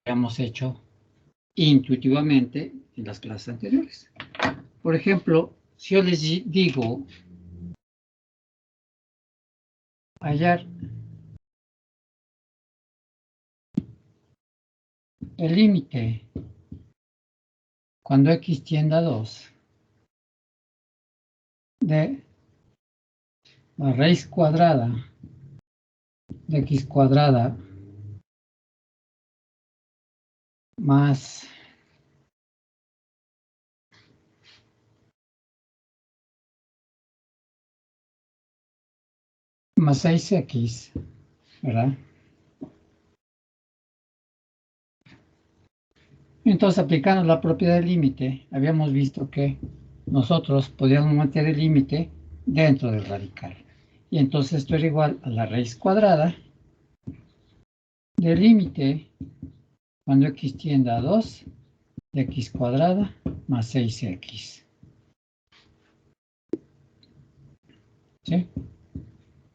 habíamos hecho intuitivamente en las clases anteriores. Por ejemplo, si yo les digo hallar el límite cuando x tiende a 2 de la raíz cuadrada de x cuadrada más más 6x, ¿verdad? Entonces, aplicando la propiedad del límite, habíamos visto que nosotros podíamos mantener el límite dentro del radical. Y entonces esto era igual a la raíz cuadrada del límite cuando x tiende a 2 de x cuadrada más 6x. ¿Sí?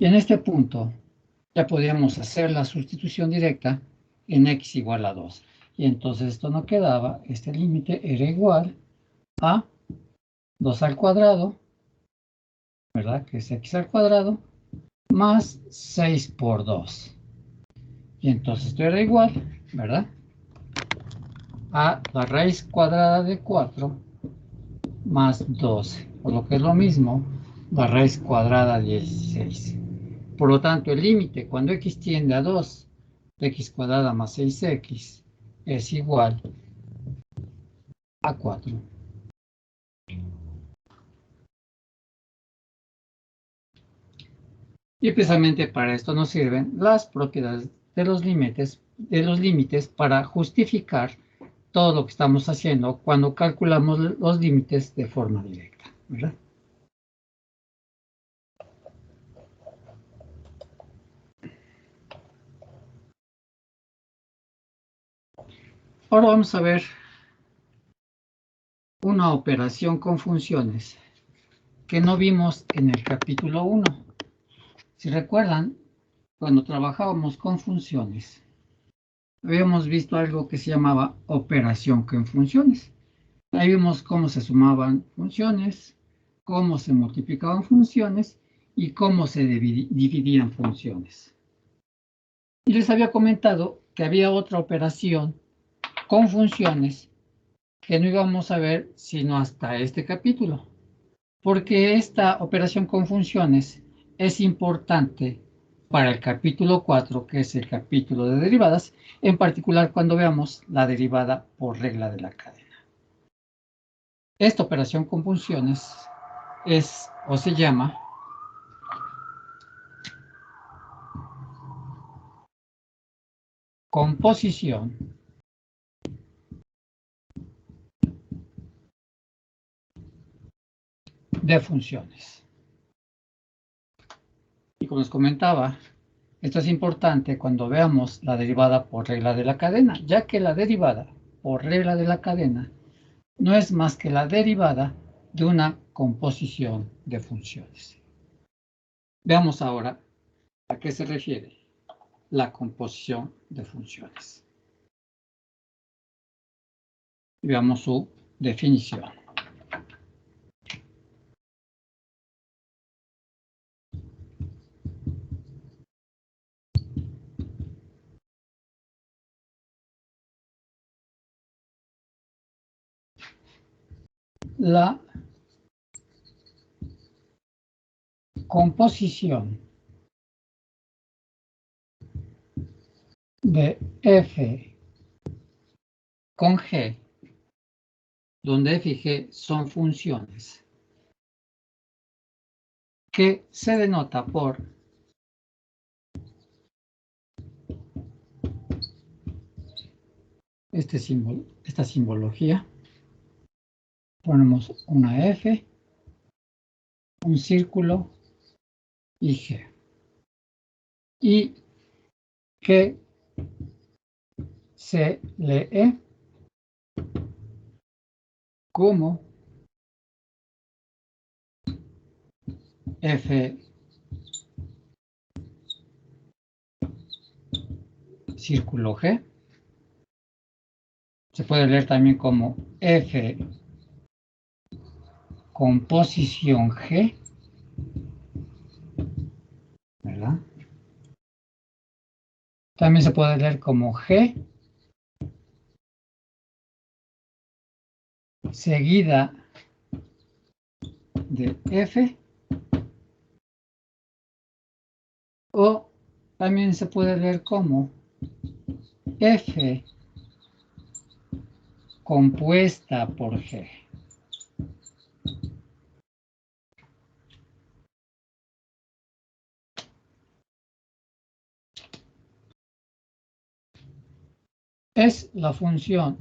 Y en este punto ya podíamos hacer la sustitución directa en x igual a 2. Y entonces esto no quedaba, este límite era igual a 2 al cuadrado, ¿verdad? Que es x al cuadrado, más 6 por 2. Y entonces esto era igual, ¿verdad? A la raíz cuadrada de 4 más 12, por lo que es lo mismo, la raíz cuadrada de 16. Por lo tanto, el límite cuando x tiende a 2 de x cuadrada más 6x es igual a 4. Y precisamente para esto nos sirven las propiedades de los límites para justificar todo lo que estamos haciendo cuando calculamos los límites de forma directa, ¿verdad? Ahora vamos a ver una operación con funciones que no vimos en el capítulo 1. Si recuerdan, cuando trabajábamos con funciones, habíamos visto algo que se llamaba operación con funciones. Ahí vimos cómo se sumaban funciones, cómo se multiplicaban funciones y cómo se dividían funciones. Y les había comentado que había otra operación con funciones que no íbamos a ver sino hasta este capítulo, porque esta operación con funciones es importante para el capítulo 4, que es el capítulo de derivadas, en particular cuando veamos la derivada por regla de la cadena. Esta operación con funciones es o se llama composición de funciones. Y como les comentaba, esto es importante cuando veamos la derivada por regla de la cadena, ya que la derivada por regla de la cadena no es más que la derivada de una composición de funciones. Veamos ahora a qué se refiere la composición de funciones. Y veamos su definición. La composición de f con g, donde f y g son funciones, que se denota por esta simbología. Ponemos una f, un círculo y g. Y que se lee como f círculo g Se puede leer también como f con posición g, ¿verdad? También se puede leer como g seguida de f, o también se puede leer como f compuesta por g. Es la función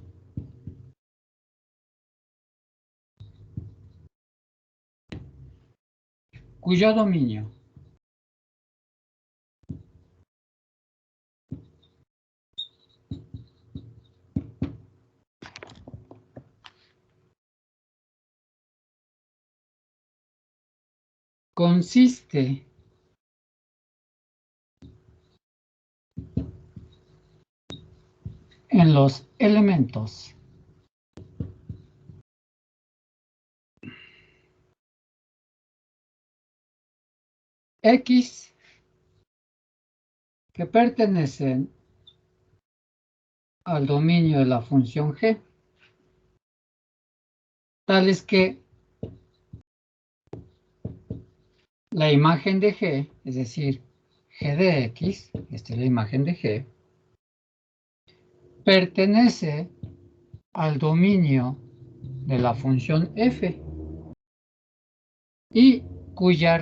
cuyo dominio consiste en los elementos x que pertenecen al dominio de la función g, tales que la imagen de g, es decir, g de x, esta es la imagen de g, pertenece al dominio de la función f y cuya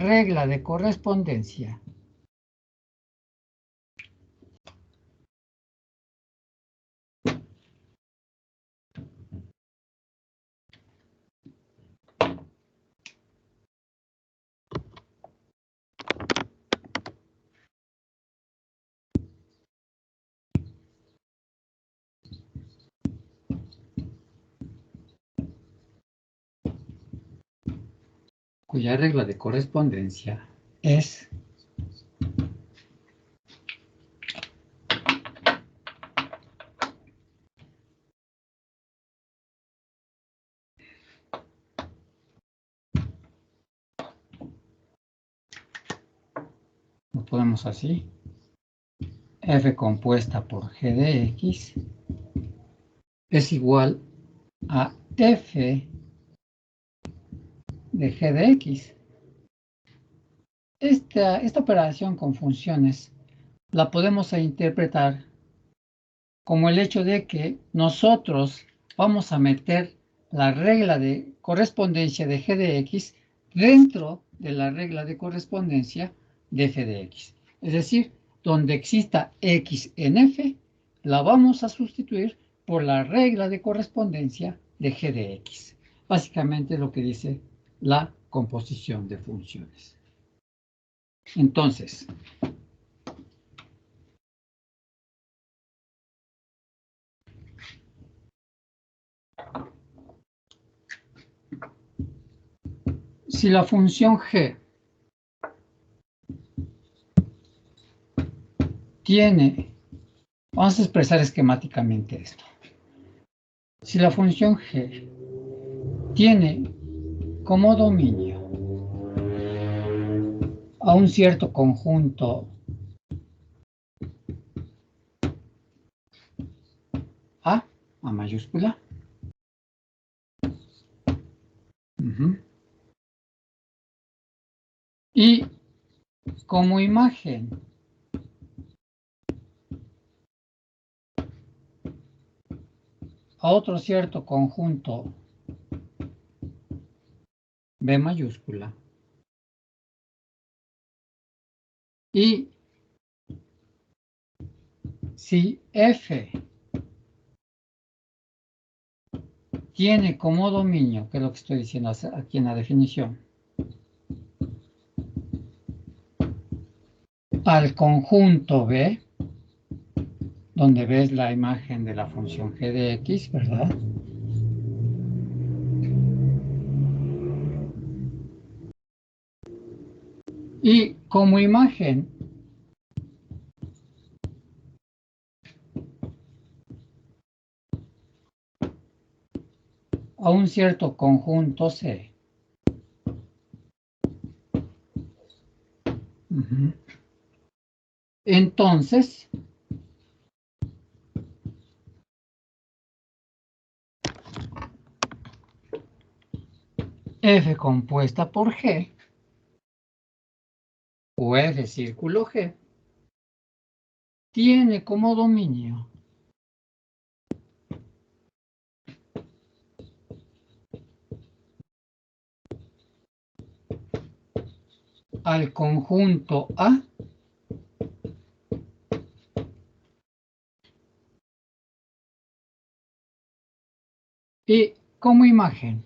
regla de correspondencia es lo ponemos así, f compuesta por g de x es igual a f de g de x. Esta operación con funciones la podemos interpretar como el hecho de que nosotros vamos a meter la regla de correspondencia de g de x dentro de la regla de correspondencia de f de x. Es decir, donde exista x en f, la vamos a sustituir por la regla de correspondencia de g de x. Básicamente lo que dice la composición de funciones. Entonces, si la función g tiene, vamos a expresar esquemáticamente esto. Si la función g tiene como dominio a un cierto conjunto A mayúscula, y como imagen a otro cierto conjunto B mayúscula, y si F tiene como dominio, que es lo que estoy diciendo aquí en la definición, al conjunto B, donde ves la imagen de la función g de x, ¿verdad? Y como imagen a un cierto conjunto C. Entonces, F compuesta por G, o F círculo G, tiene como dominio al conjunto A y como imagen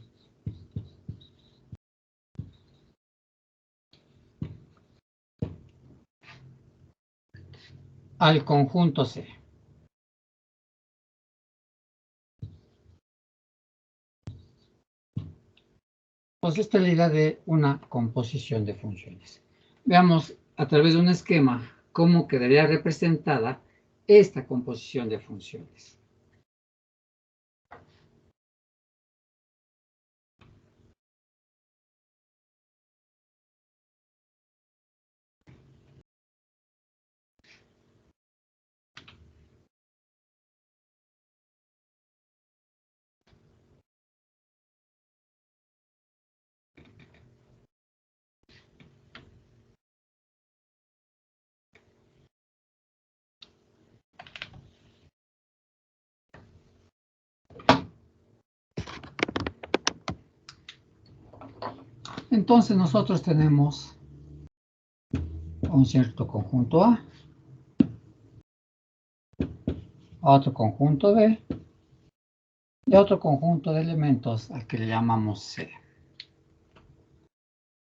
al conjunto C. Pues esta es la idea de una composición de funciones. Veamos a través de un esquema cómo quedaría representada esta composición de funciones. Entonces nosotros tenemos un cierto conjunto A, otro conjunto B y otro conjunto de elementos al que le llamamos C.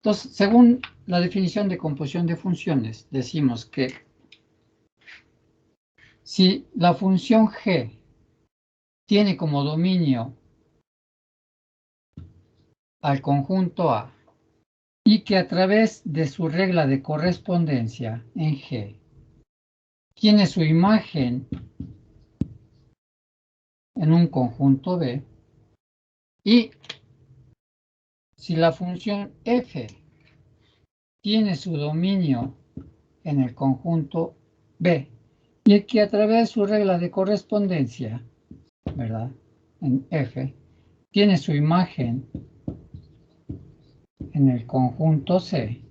Entonces, según la definición de composición de funciones, decimos que si la función G tiene como dominio al conjunto A y que a través de su regla de correspondencia en G tiene su imagen en un conjunto B, y si la función F tiene su dominio en el conjunto B y que a través de su regla de correspondencia, ¿verdad?, en F tiene su imagen en el conjunto C,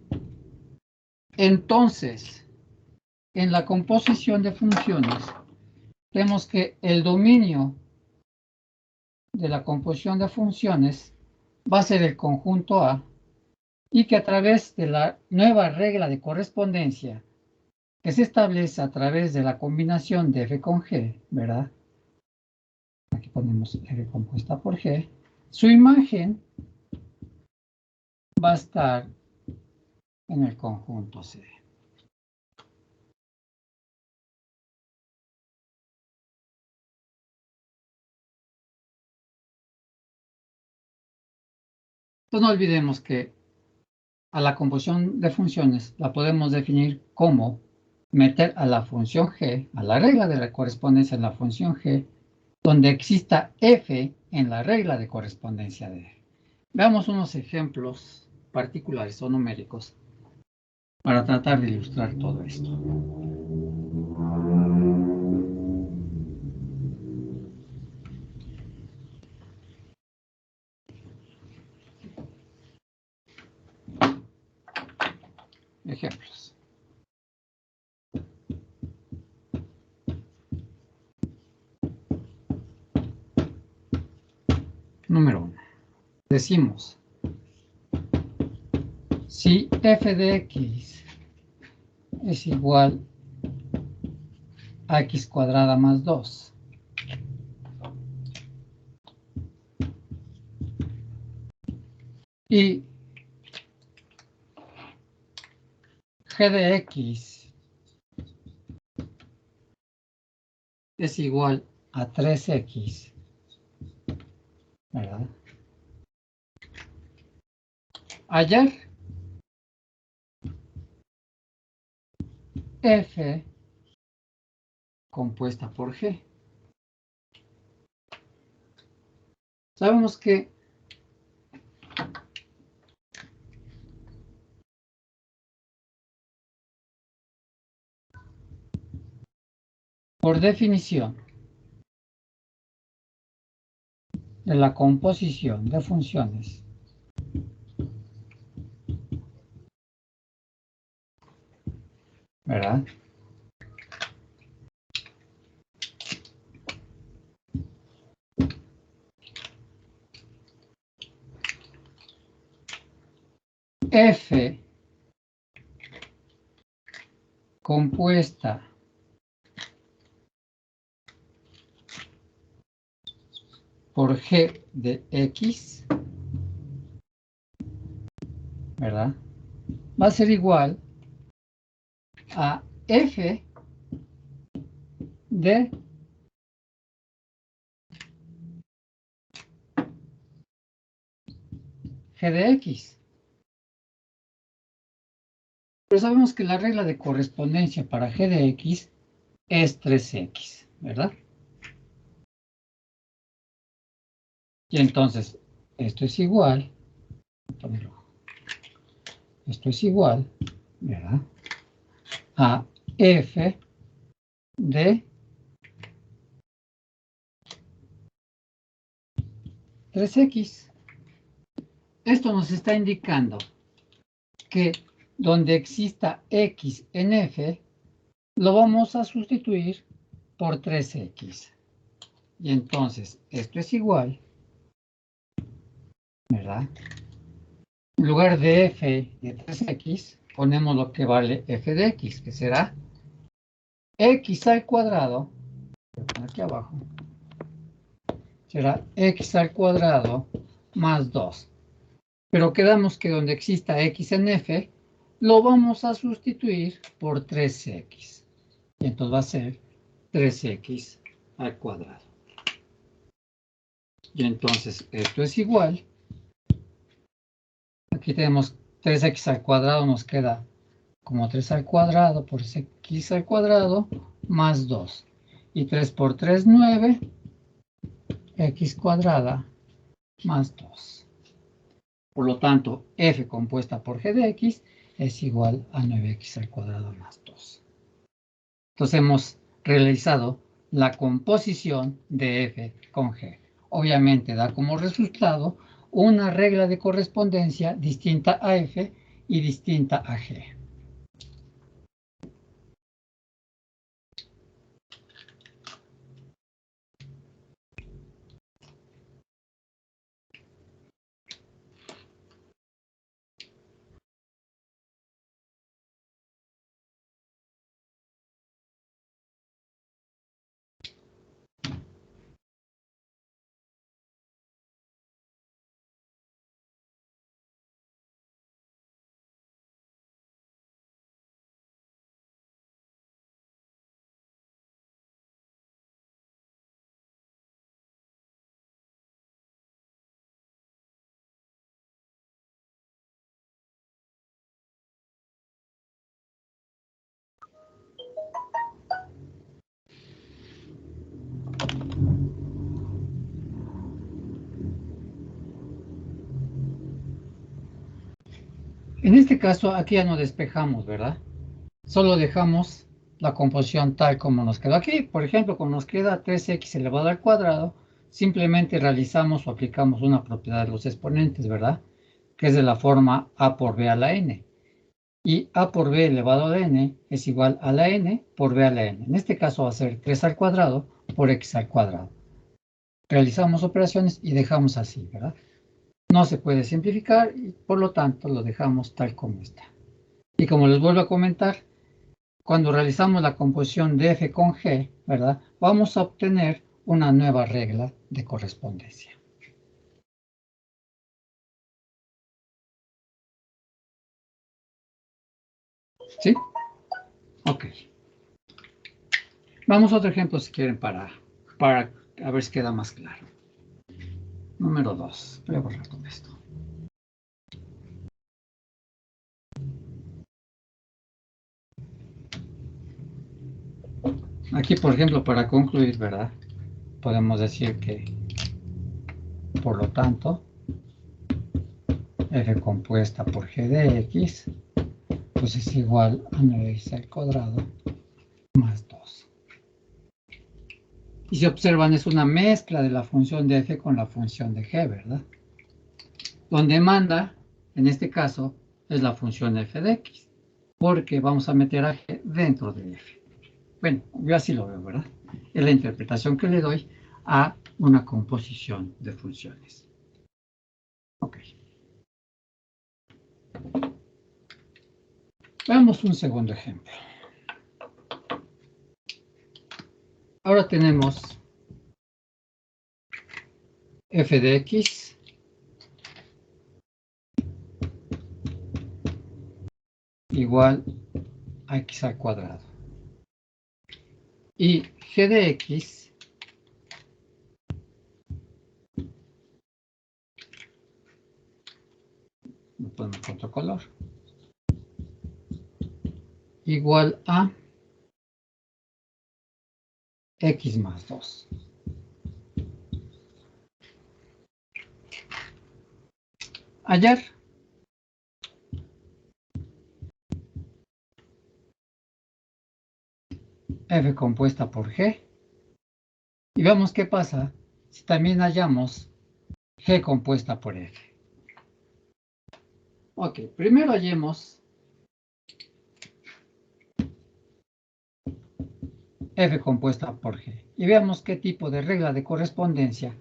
entonces en la composición de funciones vemos que el dominio de la composición de funciones va a ser el conjunto A y que a través de la nueva regla de correspondencia que se establece a través de la combinación de F con G, ¿verdad? Aquí ponemos F compuesta por G, su imagen va a estar en el conjunto C. Entonces no olvidemos que a la composición de funciones la podemos definir como meter a la función G, a la regla de la correspondencia en la función G, donde exista F en la regla de correspondencia de F. Veamos unos ejemplos particulares o numéricos para tratar de ilustrar todo esto. Ejemplos. Número 1. Decimos, si f de x es igual a x cuadrada más 2, y g de x es igual a 3x, ¿verdad? Hallar f compuesta por g. Sabemos que por definición de la composición de funciones ¿verdad? F compuesta por G de X, ¿verdad? Va a ser igual a F de G de X. Pero sabemos que la regla de correspondencia para G de X es 3X, ¿verdad? Y entonces, esto es igual, ¿verdad? A F de 3X. Esto nos está indicando que donde exista X en F, lo vamos a sustituir por 3X. Y entonces, esto es igual, ¿verdad? En lugar de F de 3X, ponemos lo que vale F de X, que será X al cuadrado, aquí abajo, será X al cuadrado más 2. Pero quedamos que donde exista X en F, lo vamos a sustituir por 3X. Y entonces va a ser 3X al cuadrado. Y entonces esto es igual. Aquí tenemos 3X al cuadrado, nos queda como 3 al cuadrado por X al cuadrado más 2. Y 3 por 3, 9. X cuadrada más 2. Por lo tanto, F compuesta por G de X es igual a 9X al cuadrado más 2. Entonces hemos realizado la composición de F con G. Obviamente da como resultado una regla de correspondencia distinta a F y distinta a G. En este caso, aquí ya no despejamos, ¿verdad? Solo dejamos la composición tal como nos quedó aquí. Por ejemplo, como nos queda 3x elevado al cuadrado, simplemente realizamos o aplicamos una propiedad de los exponentes, ¿verdad? Que es de la forma a por b a la n. Y a por b elevado a la n es igual a la n por b a la n. En este caso va a ser 3 al cuadrado por x al cuadrado. Realizamos operaciones y dejamos así, ¿verdad? No se puede simplificar y por lo tanto lo dejamos tal como está. Y como les vuelvo a comentar, cuando realizamos la composición de F con G, ¿verdad? Vamos a obtener una nueva regla de correspondencia. ¿Sí? Ok. Vamos a otro ejemplo si quieren para a ver si queda más claro. Número 2. Voy a borrar todo esto. Aquí, por ejemplo, para concluir, ¿verdad? Podemos decir que, por lo tanto, F compuesta por G de X, pues es igual a 9x al cuadrado más 2. Y si observan, es una mezcla de la función de f con la función de g, ¿verdad? Donde manda, en este caso, es la función f de x, porque vamos a meter a g dentro de f. Bueno, yo así lo veo, ¿verdad? Es la interpretación que le doy a una composición de funciones. Ok. Veamos un segundo ejemplo. Ahora tenemos f de x igual a x al cuadrado. Y g de x lo ponemos con otro color, igual a x más 2. Hallar f compuesta por g. Y veamos qué pasa si también hallamos g compuesta por f. Ok, primero hallemos f compuesta por g. Y veamos qué tipo de regla de correspondencia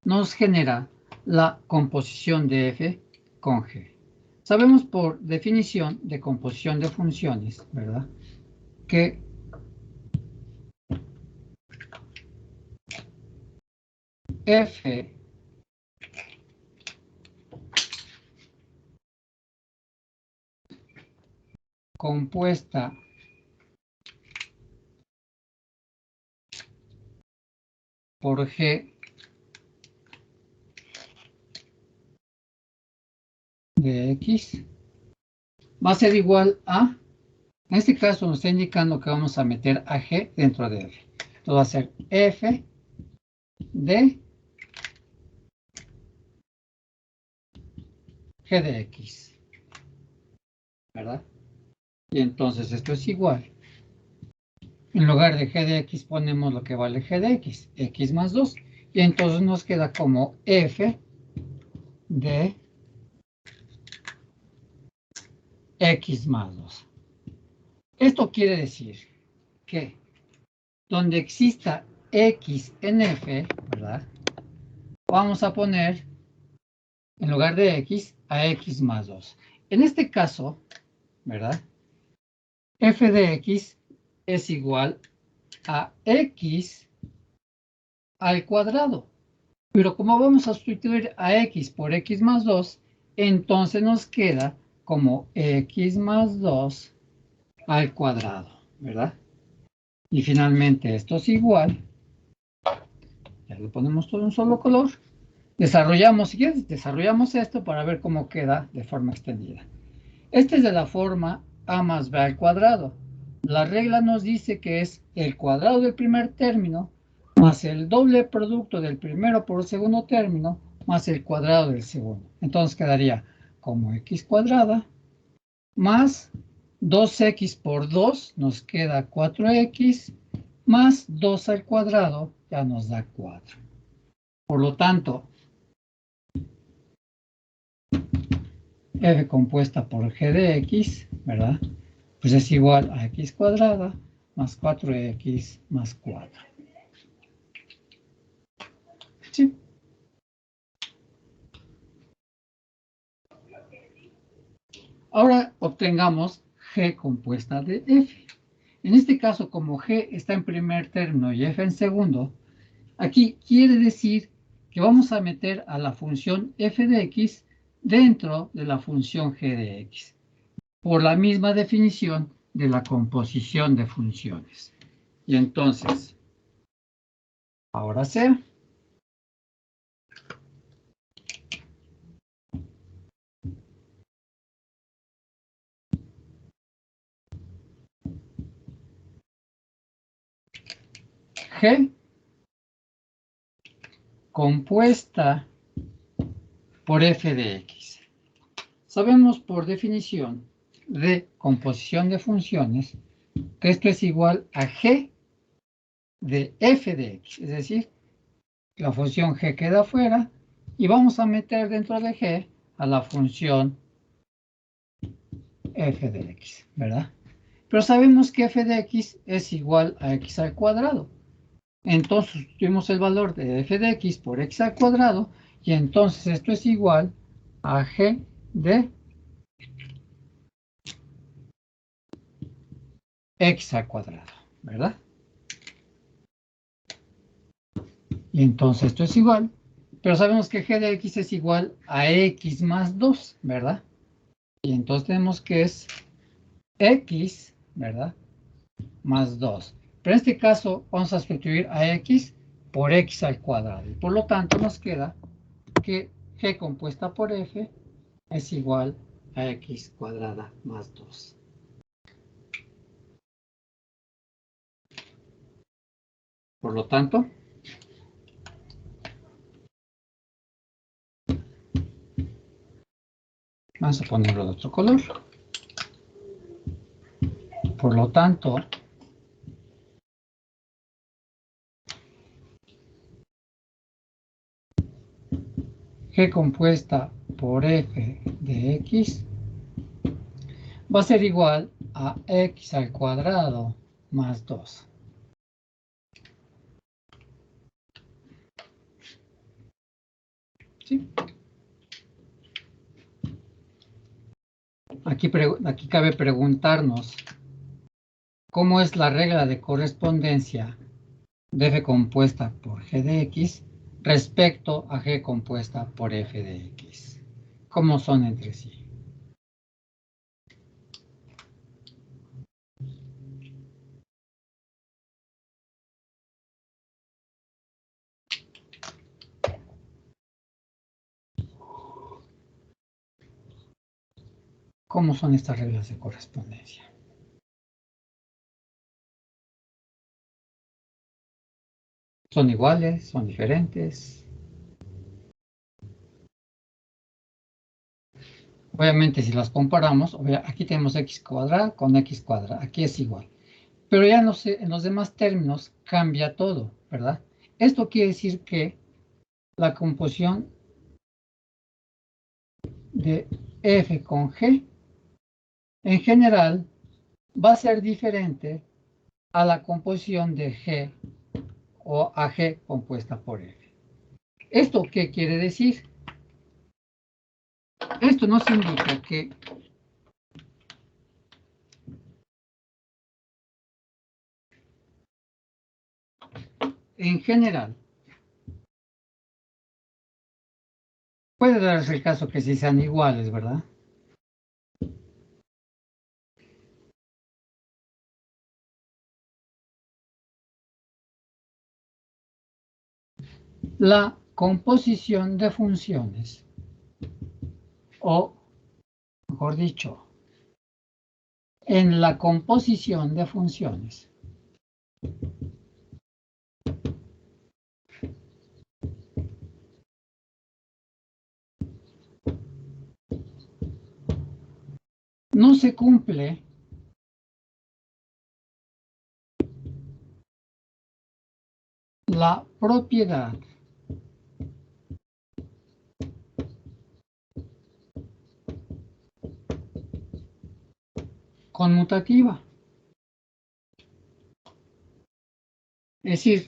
nos genera la composición de f con g. Sabemos por definición de composición de funciones, ¿verdad?, que f compuesta por g de x va a ser igual a, en este caso nos está indicando que vamos a meter a g dentro de f. Entonces va a ser f de g de x, ¿verdad? Y entonces esto es igual. En lugar de g de x ponemos lo que vale g de x, x más 2. Y entonces nos queda como f de x más 2. Esto quiere decir que donde exista x en f, ¿verdad?, vamos a poner en lugar de x a x más 2. En este caso, ¿verdad?, f de x es igual a x al cuadrado. Pero como vamos a sustituir a x por x más 2, entonces nos queda como x más 2 al cuadrado, ¿verdad? Y finalmente esto es igual, ya lo ponemos todo en un solo color. Desarrollamos, si quieres, desarrollamos esto para ver cómo queda de forma extendida. Este es de la forma a más b al cuadrado. La regla nos dice que es el cuadrado del primer término más el doble producto del primero por el segundo término más el cuadrado del segundo. Entonces quedaría como x cuadrada más 2x por 2 nos queda 4x más 2 al cuadrado ya nos da 4. Por lo tanto, f compuesta por g de x, ¿verdad?, pues es igual a x cuadrada más 4x más 4. ¿Sí? Ahora obtengamos g compuesta de f. En este caso, como g está en primer término y f en segundo, aquí quiere decir que vamos a meter a la función f de x dentro de la función g de x, por la misma definición de la composición de funciones. Y entonces, ahora sea g compuesta por f de x. Sabemos por definición de composición de funciones que esto es igual a g de f de x. Es decir, la función g queda afuera y vamos a meter dentro de g a la función f de x, ¿verdad? Pero sabemos que f de x es igual a x al cuadrado. Entonces sustituimos el valor de f de x por x al cuadrado y entonces esto es igual a g de x al cuadrado, ¿verdad? Y entonces esto es igual, pero sabemos que g de x es igual a x más 2, ¿verdad? Y entonces tenemos que es x, ¿verdad? Más 2. Pero en este caso vamos a sustituir a x por x al cuadrado. Y por lo tanto nos queda que g compuesta por f es igual a x cuadrada más 2. Por lo tanto, vamos a ponerlo de otro color. Por lo tanto, g compuesta por f de x va a ser igual a x al cuadrado más 2. ¿Sí? Aquí cabe preguntarnos cómo es la regla de correspondencia de f compuesta por g de x respecto a g compuesta por f de x. ¿Cómo son entre sí? ¿Cómo son estas reglas de correspondencia? ¿Son iguales? ¿Son diferentes? Obviamente, si las comparamos, aquí tenemos x cuadrada con x cuadrada. Aquí es igual. Pero ya en los demás términos cambia todo, ¿verdad? Esto quiere decir que la composición de f con g en general va a ser diferente a la composición de g o a g compuesta por f. ¿Esto qué quiere decir? Esto nos indica que en general puede darse el caso que sí sean iguales, ¿verdad? La composición de funciones, o mejor dicho, en la composición de funciones, no se cumple la propiedad conmutativa. Es decir,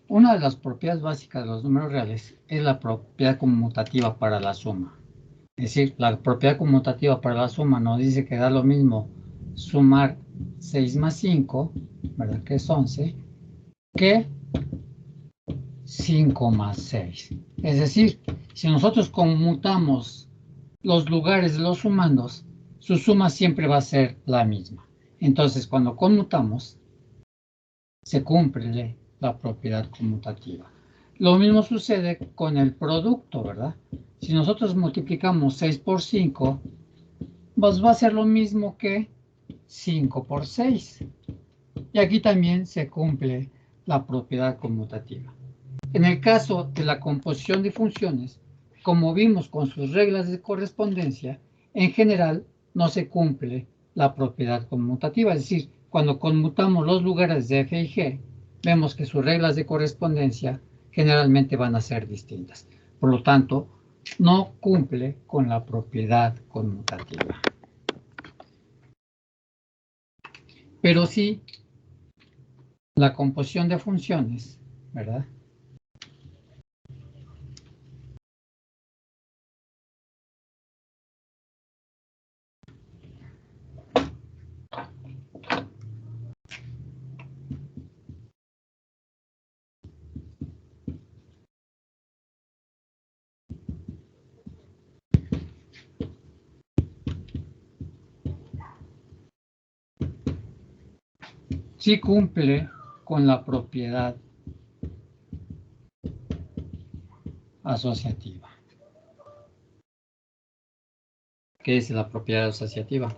una de las propiedades básicas de los números reales es la propiedad conmutativa para la suma. Es decir, la propiedad conmutativa para la suma nos dice que da lo mismo sumar 6 más 5, ¿verdad? Que es 11, que 5 más 6. Es decir, si nosotros conmutamos los lugares de los sumandos, su suma siempre va a ser la misma. Entonces, cuando conmutamos, se cumple la propiedad conmutativa. Lo mismo sucede con el producto, ¿verdad? Si nosotros multiplicamos 6 por 5, pues va a ser lo mismo que 5 por 6. Y aquí también se cumple la propiedad conmutativa. En el caso de la composición de funciones, como vimos con sus reglas de correspondencia, en general no se cumple la propiedad conmutativa. Es decir, cuando conmutamos los lugares de f y g, vemos que sus reglas de correspondencia generalmente van a ser distintas. Por lo tanto, no cumple con la propiedad conmutativa. Pero sí, la composición de funciones, ¿verdad? Sí cumple con la propiedad asociativa. ¿Qué es la propiedad asociativa?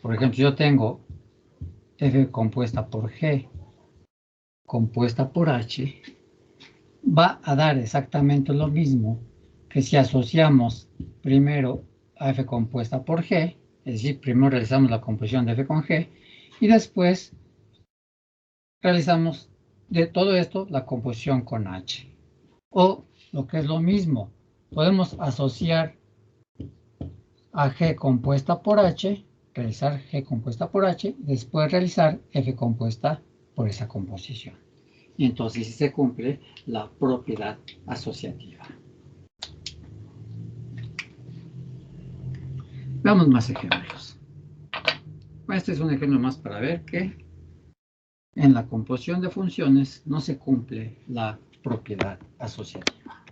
Por ejemplo, yo tengo f compuesta por g compuesta por h, va a dar exactamente lo mismo que si asociamos primero a f compuesta por g, es decir, primero realizamos la composición de f con g, y después realizamos de todo esto la composición con h. O, lo que es lo mismo, podemos asociar a g compuesta por h, realizar g compuesta por h, y después realizar f compuesta por esa composición. Y entonces sí se cumple la propiedad asociativa. Veamos más ejemplos. Este es un ejemplo más para ver que en la composición de funciones no se cumple la propiedad asociativa.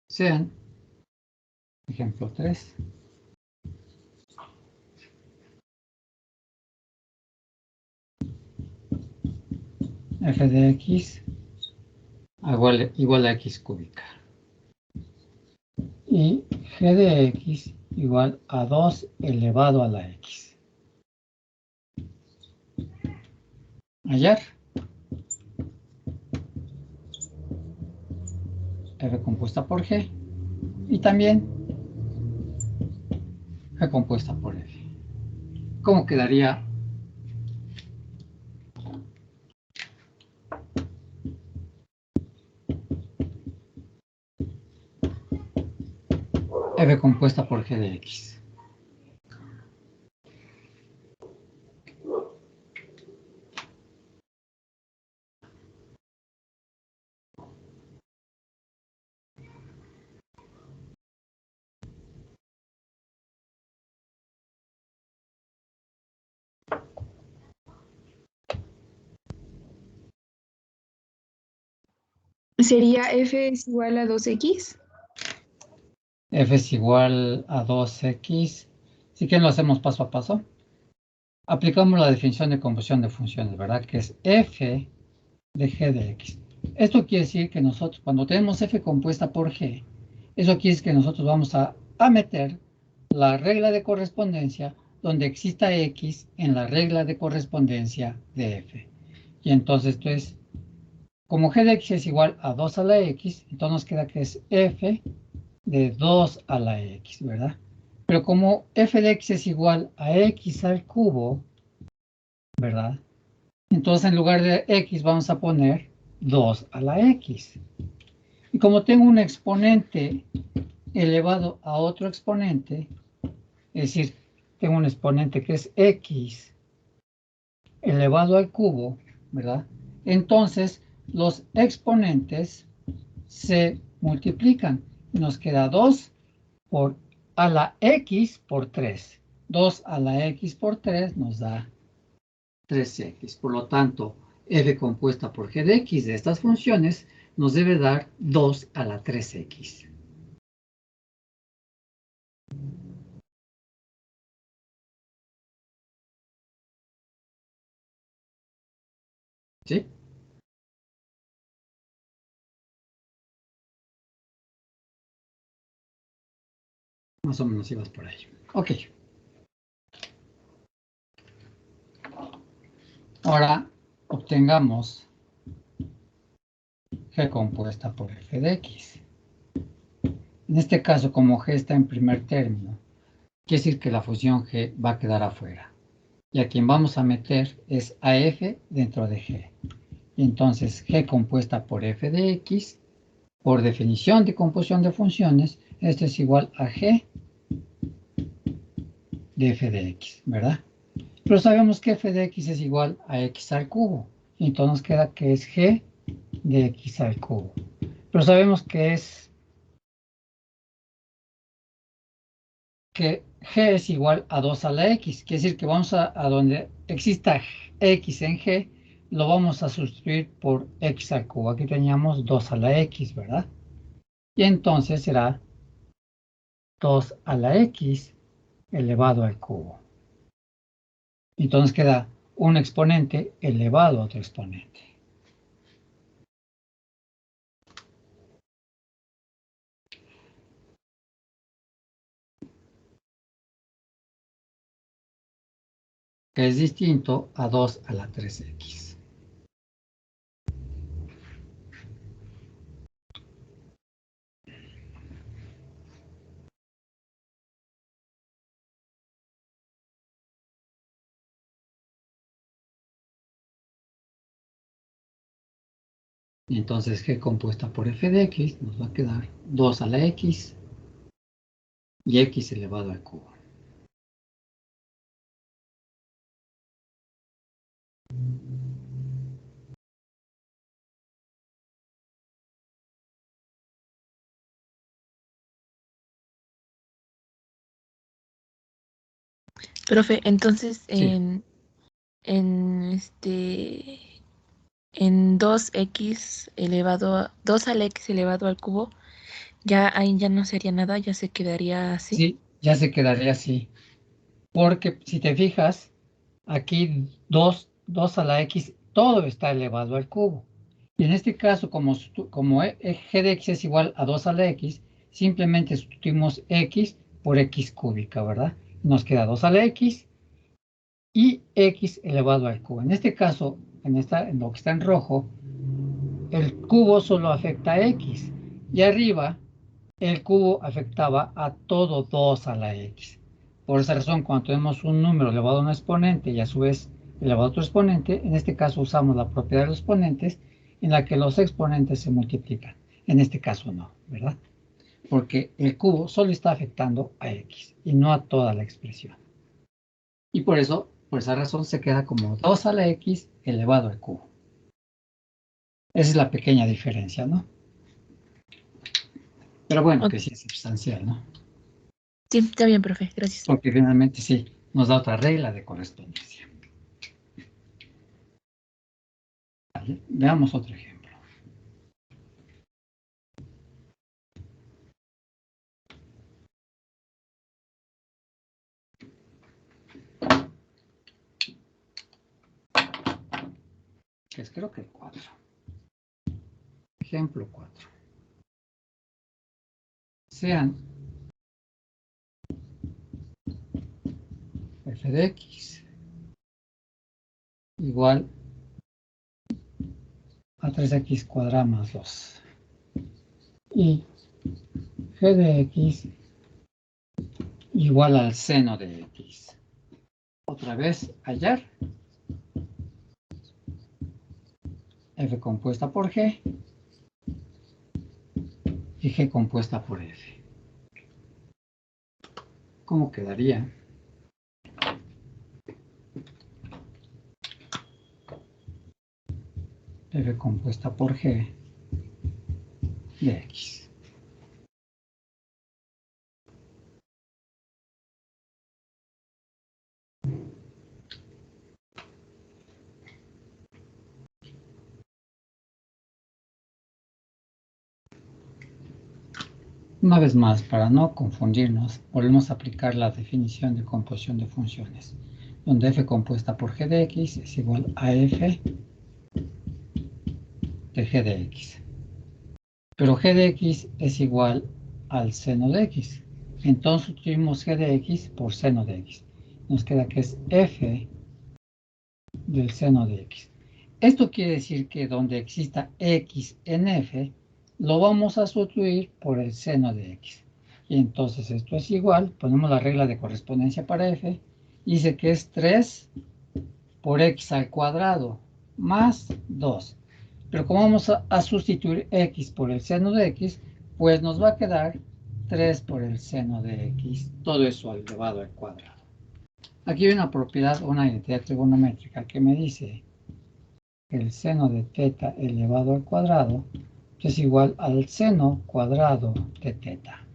Sean, ejemplo 3. F de x igual a x cúbica. Y g de x igual a 2 elevado a la x. Hallar f compuesta por g y también g compuesta por f. ¿Cómo quedaría f compuesta por g de x? ¿Sería f es igual a 2x? F es igual a 2x. Si quieren lo hacemos paso a paso. Aplicamos la definición de composición de funciones, ¿verdad? Que es f de g de x. Esto quiere decir que nosotros, cuando tenemos f compuesta por g, eso quiere decir que nosotros vamos a meter la regla de correspondencia donde exista x en la regla de correspondencia de f. Y entonces esto es, como g de x es igual a 2 a la x, entonces nos queda que es f de 2 a la x, ¿verdad? Pero como f de x es igual a x al cubo, ¿verdad? Entonces en lugar de x vamos a poner 2 a la x. Y como tengo un exponente elevado a otro exponente, es decir, tengo un exponente que es x elevado al cubo, ¿verdad? Entonces los exponentes se multiplican y nos queda 2 por a la x por 3. 2 a la x por 3 nos da 3x. Por lo tanto, f compuesta por g de x de estas funciones nos debe dar 2 a la 3x. ¿Sí? Más o menos ibas por ahí. Ok. Ahora obtengamos G compuesta por f de x. En este caso, como G está en primer término, quiere decir que la función G va a quedar afuera. Y a quien vamos a meter es a f dentro de G. Y entonces G compuesta por f de x, por definición de composición de funciones, esto es igual a G de f de x, ¿verdad? Pero sabemos que f de x es igual a x al cubo. Y entonces nos queda que es G de x al cubo. Pero sabemos que G es igual a 2 a la x. Quiere decir que vamos a donde exista x en G, lo vamos a sustituir por x al cubo. Aquí teníamos 2 a la x, ¿verdad? Y entonces será 2 a la x elevado al cubo. Entonces queda un exponente elevado a otro exponente. Que es distinto a 2 a la 3x. Entonces G compuesta por f de x nos va a quedar 2 a la x y x elevado al cubo. Profe, entonces Sí, en 2x elevado 2 al x elevado al cubo, ya ahí ya no sería nada, ya se quedaría así. sí, ya se quedaría así. Porque si te fijas, aquí 2 a la x, todo está elevado al cubo. Y en este caso, como g de x es igual a 2 a la x, simplemente sustituimos x por x cúbica, ¿verdad? Nos queda 2 a la x y x elevado al cubo. En este caso, en lo que está en rojo, el cubo solo afecta a x. Y arriba, el cubo afectaba a todo 2 a la x. Por esa razón, cuando tenemos un número elevado a un exponente y a su vez elevado a otro exponente, en este caso usamos la propiedad de los exponentes en la que los exponentes se multiplican. En este caso no, ¿verdad? Porque el cubo solo está afectando a x y no a toda la expresión. Y por eso, por esa razón, se queda como 2 a la x elevado al cubo. Esa es la pequeña diferencia, ¿no? Pero bueno, Ok, que sí es sustancial, ¿no? sí, está bien, profe, gracias. Porque finalmente sí nos da otra regla de correspondencia. ¿Vale? Veamos otro ejemplo. Que es creo que el 4. Ejemplo 4. Sean f de x igual a 3x cuadrado más 2. Y g de x igual al seno de x. Otra vez, hallar f compuesta por g y g compuesta por f. ¿Cómo quedaría? F compuesta por g de x. Una vez más, para no confundirnos, volvemos a aplicar la definición de composición de funciones, donde f compuesta por g de x es igual a f de g de x. Pero g de x es igual al seno de x. Entonces sustituimos g de x por seno de x. Nos queda que es f del seno de x. Esto quiere decir que donde exista x en f, lo vamos a sustituir por el seno de x. Y entonces esto es igual, ponemos la regla de correspondencia para f, y dice que es 3 por x al cuadrado más 2. Pero como vamos a sustituir x por el seno de x, pues nos va a quedar 3 por el seno de x, todo eso elevado al cuadrado. Aquí hay una propiedad, una identidad trigonométrica que me dice que el seno de teta elevado al cuadrado es igual al seno cuadrado de teta.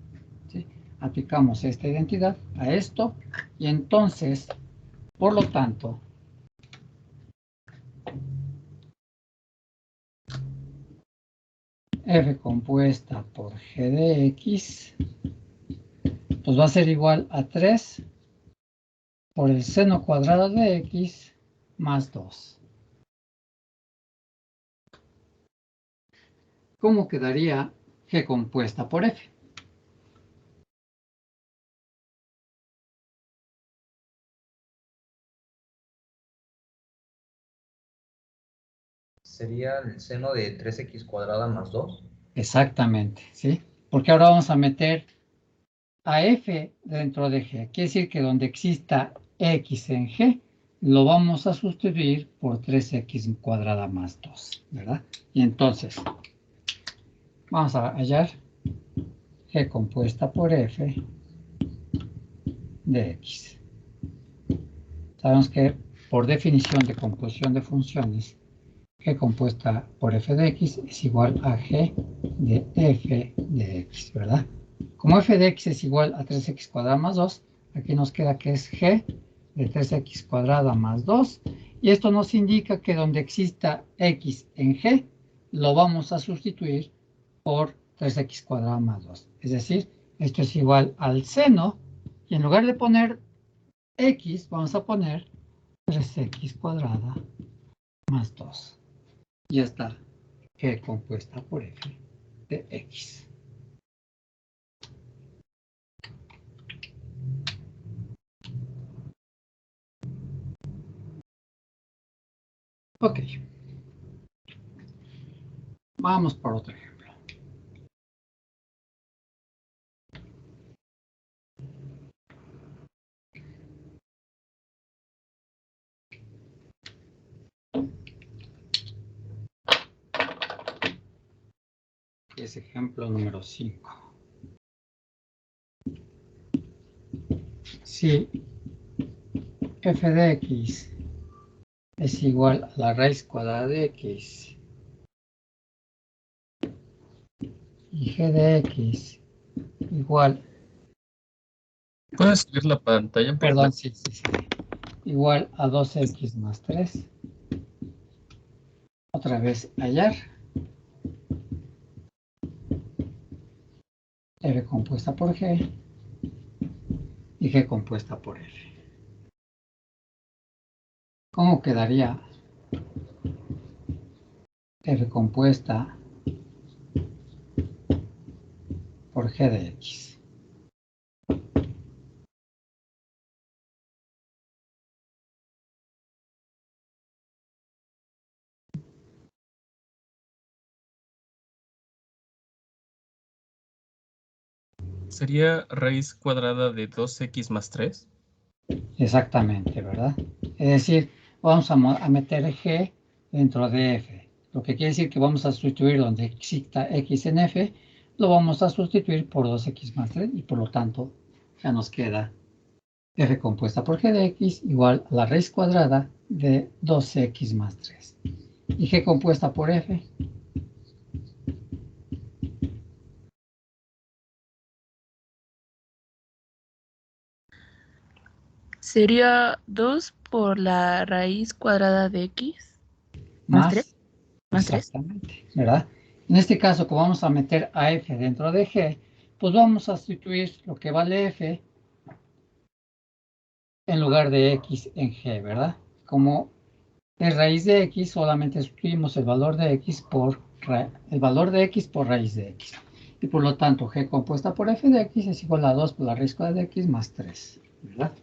¿Sí? Aplicamos esta identidad a esto y entonces, por lo tanto, f compuesta por g de x pues va a ser igual a 3 por el seno cuadrado de x más 2. ¿Cómo quedaría g compuesta por f? Sería el seno de 3x cuadrada más 2. Exactamente, ¿sí? Porque ahora vamos a meter a f dentro de g. Quiere decir que donde exista x en g, lo vamos a sustituir por 3x cuadrada más 2, ¿verdad? Y entonces, vamos a hallar g compuesta por f de x. Sabemos que por definición de composición de funciones, g compuesta por f de x es igual a g de f de x, ¿verdad? Como f de x es igual a 3x cuadrada más 2, aquí nos queda que es g de 3x cuadrada más 2, y esto nos indica que donde exista x en g, lo vamos a sustituir por 3x cuadrada más 2. Es decir, esto es igual al seno, y en lugar de poner x, vamos a poner 3x cuadrada más 2. Ya está g compuesta por f de x. Ok. Vamos por otro ejemplo. Es ejemplo número 5. Si f de x es igual a la raíz cuadrada de x y g de x igual, ¿Puedes subir la pantalla? perdón, sí, igual a 2x más 3, otra vez hallar f compuesta por g y g compuesta por f. ¿Cómo quedaría f compuesta por g de x? ¿Sería raíz cuadrada de 2x más 3? Exactamente, ¿verdad? Es decir, vamos a meter g dentro de f. Lo que quiere decir que vamos a sustituir donde exista x en f, lo vamos a sustituir por 2x más 3 y por lo tanto ya nos queda f compuesta por g de x igual a la raíz cuadrada de 2x más 3. Y g compuesta por f Sería 2 por la raíz cuadrada de x más 3. más, Más 3. exactamente, ¿verdad? En este caso, como vamos a meter a f dentro de g, pues vamos a sustituir lo que vale f en lugar de x en g, ¿verdad? Como es raíz de x, solamente sustituimos el valor de x por raíz de x. Y por lo tanto, g compuesta por f de x es igual a 2 por la raíz cuadrada de x más 3, ¿verdad?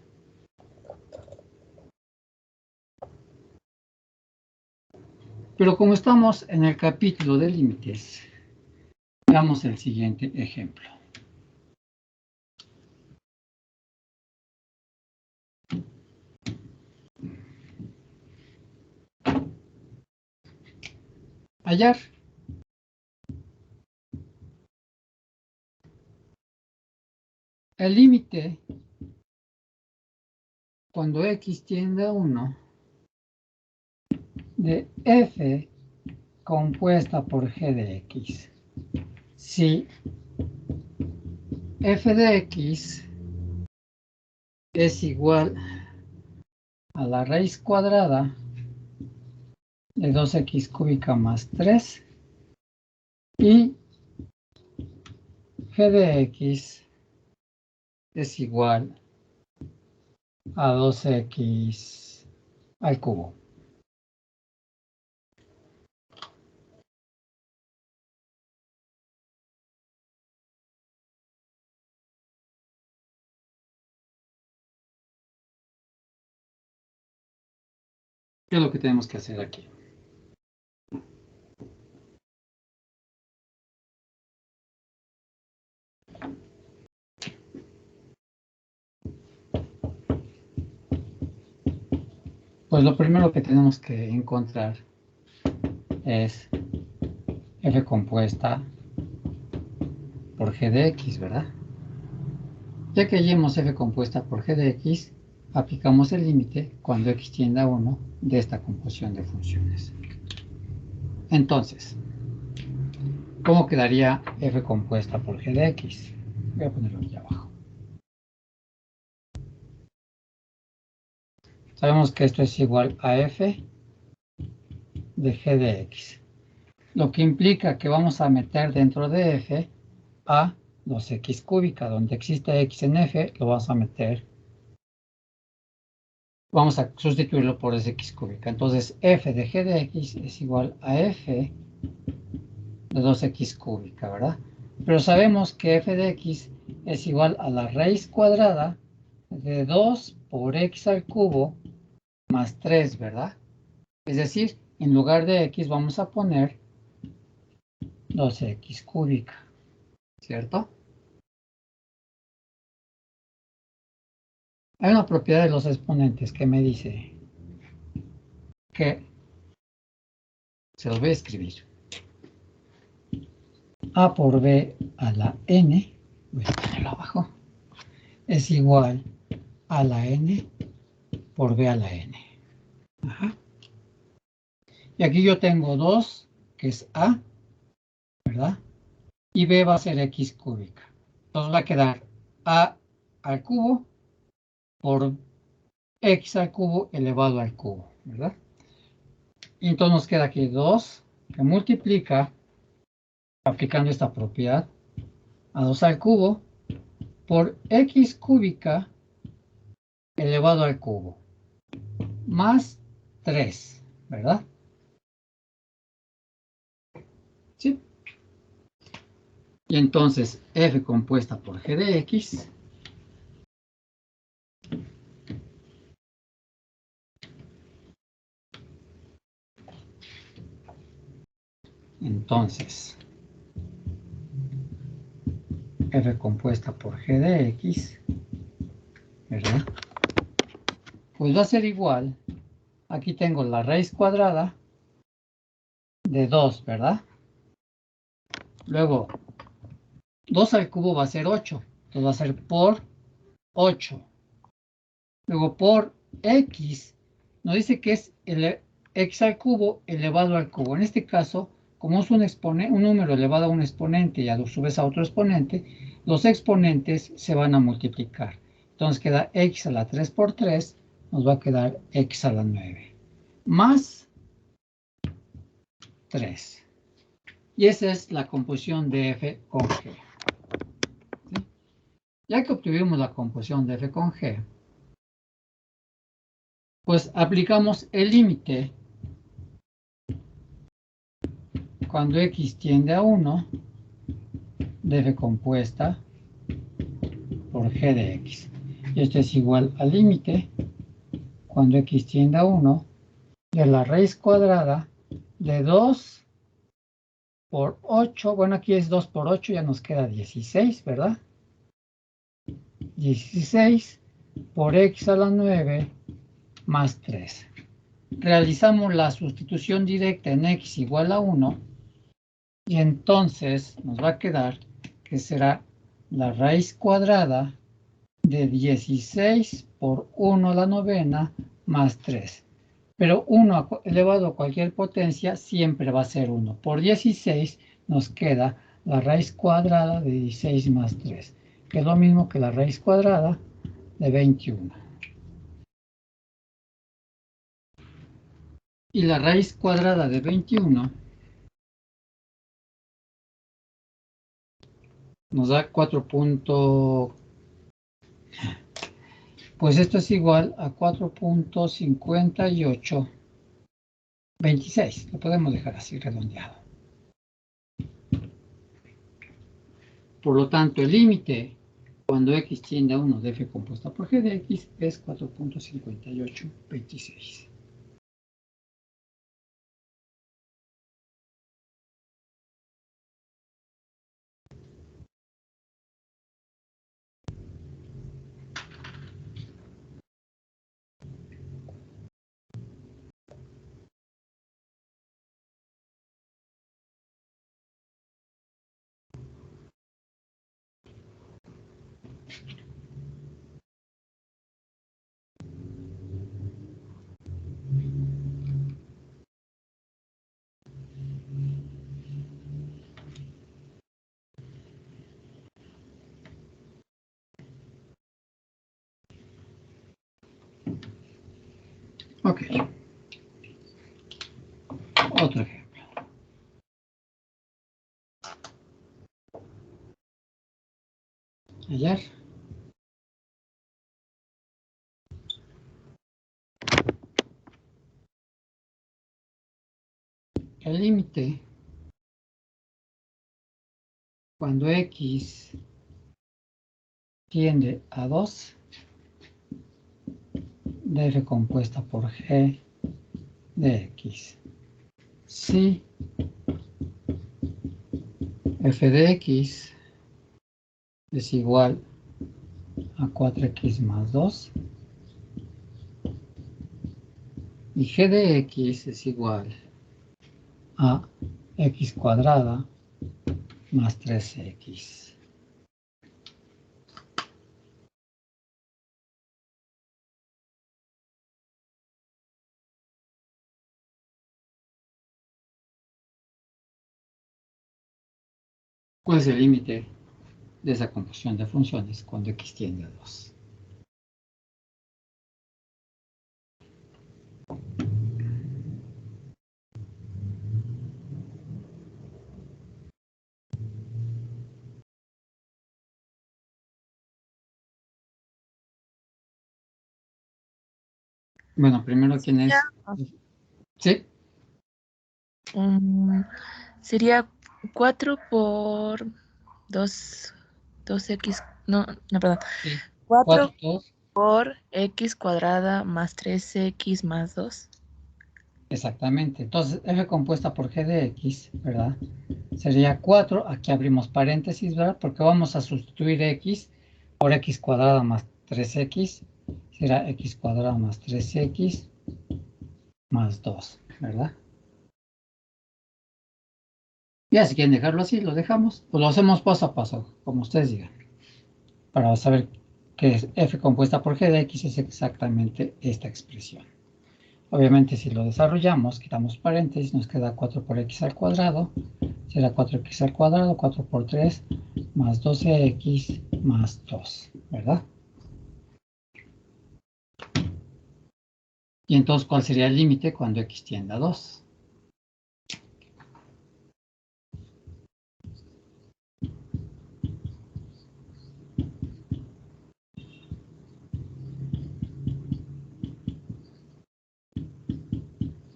Pero como estamos en el capítulo de límites, veamos el siguiente ejemplo. Hallar. El límite cuando x tiende a 1 de f compuesta por g de x. Si f de x es igual a la raíz cuadrada de 2x cúbica más 3 y g de x es igual a 2x al cubo. ¿Qué es lo que tenemos que hacer aquí? Pues lo primero que tenemos que encontrar es f compuesta por g de x, ¿verdad? Ya que hallemos f compuesta por g de x, aplicamos el límite cuando x tiende a 1 de esta composición de funciones. Entonces, ¿cómo quedaría f compuesta por g de x? Voy a ponerlo aquí abajo. Sabemos que esto es igual a f de g de x, lo que implica que vamos a meter dentro de f a 2x cúbica, donde existe x en f, lo vamos a meter, vamos a sustituirlo por 2x cúbica. Entonces f de g de x es igual a f de 2x cúbica, ¿verdad? Pero sabemos que f de x es igual a la raíz cuadrada de 2 por x al cubo más 3, ¿verdad? Es decir, en lugar de x vamos a poner 2x cúbica, ¿cierto? Hay una propiedad de los exponentes que me dice que, se los voy a escribir, a por b a la n, voy a ponerlo abajo, es igual a la n por b a la n. Ajá. Y aquí yo tengo 2, que es a, ¿verdad? Y b va a ser x cúbica. Entonces va a quedar a al cubo por x al cubo elevado al cubo, ¿verdad? Y entonces nos queda aquí 2 que multiplica, aplicando esta propiedad, a 2 al cubo por x cúbica elevado al cubo, más 3, ¿verdad? ¿Sí? Y entonces f compuesta por g de x entonces f compuesta por g de x, ¿verdad? Pues va a ser igual, aquí tengo la raíz cuadrada de 2, ¿verdad? Luego, 2 al cubo va a ser 8, entonces va a ser por 8. Luego por x, nos dice que es el x al cubo elevado al cubo. En este caso, como es un número elevado a un exponente y a su vez a otro exponente, los exponentes se van a multiplicar. Entonces queda x a la 3 por 3, nos va a quedar x a la 9, más 3. Y esa es la composición de f con g. ¿Sí? Ya que obtuvimos la composición de f con g, pues aplicamos el límite cuando x tiende a 1 de f compuesta por g de x. Y esto es igual al límite cuando x tiende a 1 de la raíz cuadrada de 2 por 8. Bueno, aquí es 2 por 8, ya nos queda 16, ¿verdad? 16 por x a la 9 más 3. Realizamos la sustitución directa en x igual a 1 y entonces nos va a quedar que será la raíz cuadrada de 16 por 1 a la novena más 3. Pero 1 elevado a cualquier potencia siempre va a ser 1. Por 16 nos queda la raíz cuadrada de 16 más 3, que es lo mismo que la raíz cuadrada de 21. Y la raíz cuadrada de 21 nos da 4. Pues esto es igual a 4.5826. Lo podemos dejar así redondeado. Por lo tanto, el límite cuando x tiende a 1 de f compuesta por g de x es 4.5826. Ok. Otro ejemplo. Hallar. El límite cuando x tiende a 2 de f compuesta por g de x. Si f de x es igual a 4x más 2 y g de x es igual a x cuadrada más 3x. ¿Cuál es el límite de esa composición de funciones cuando x tiende a 2? Bueno, primero, ¿quién es? ¿Sí? Sería 4 por 2x, no, perdón. Sí. 4 2. por x cuadrada más 3x más 2. Exactamente. Entonces, f compuesta por g de x, ¿verdad? Sería 4. Aquí abrimos paréntesis, ¿verdad? Porque vamos a sustituir x por x cuadrada más 3x. Será x cuadrada más 3x más 2, ¿verdad? Ya, si quieren dejarlo así, lo dejamos. O lo hacemos paso a paso, como ustedes digan. Para saber que f compuesta por g de x es exactamente esta expresión. Obviamente, si lo desarrollamos, quitamos paréntesis, nos queda 4 por x al cuadrado. Será 4x al cuadrado, 4 por 3, más 12x más 2, ¿verdad? Y entonces, ¿cuál sería el límite cuando x tiende a 2?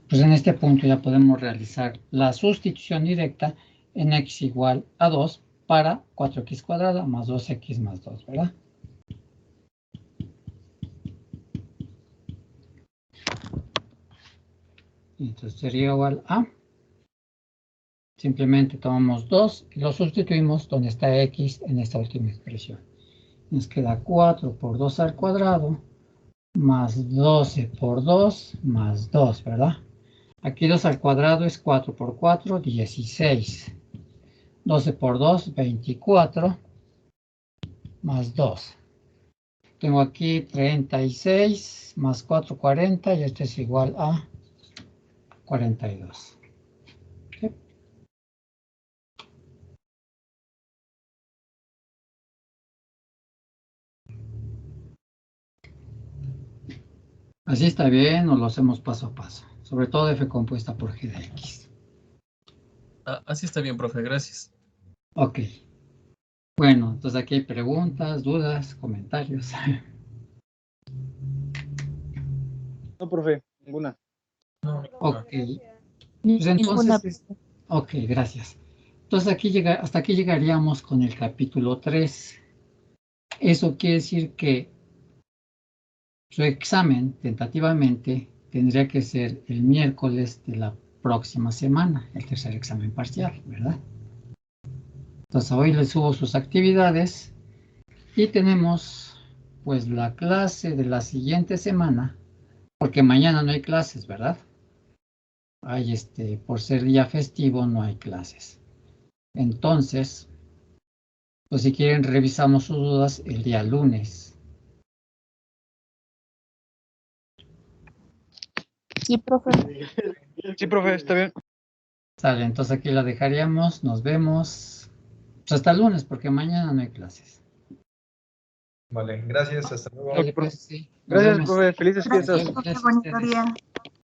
Pues en este punto ya podemos realizar la sustitución directa en x igual a 2 para 4x cuadrada más 2x más 2, ¿verdad? Y entonces sería igual a Simplemente tomamos 2 y lo sustituimos donde está x en esta última expresión. Nos queda 4 por 2 al cuadrado más 12 por 2 más 2, ¿verdad? Aquí 2 al cuadrado es 4 por 4, 16. 12 por 2, 24 más 2. Tengo aquí 36 más 4, 40 y esto es igual a 42. ¿Sí? Así está bien o lo hacemos paso a paso. Sobre todo f compuesta por g de x. Así está bien, profe, gracias. Ok. Bueno, entonces aquí hay preguntas, dudas, comentarios. No, profe, ninguna. Ok. Ni- Pues ninguna. entonces, ok, gracias. Entonces hasta aquí llegaríamos con el capítulo 3. Eso quiere decir que su examen, tentativamente, tendría que ser el miércoles de la próxima semana, el tercer examen parcial, ¿verdad? Entonces hoy les subo sus actividades y tenemos pues la clase de la siguiente semana, porque mañana no hay clases, ¿verdad? Hay por ser día festivo no hay clases. Entonces, pues si quieren revisamos sus dudas el día lunes. Sí, profe. Sí, profe, está bien. Sale, entonces aquí la dejaríamos, nos vemos pues hasta el lunes, porque mañana no hay clases. Vale, gracias, hasta luego. Vale, pues sí. Nos Gracias, vemos. profe. Felices Nos fiestas. vemos. Gracias a ustedes.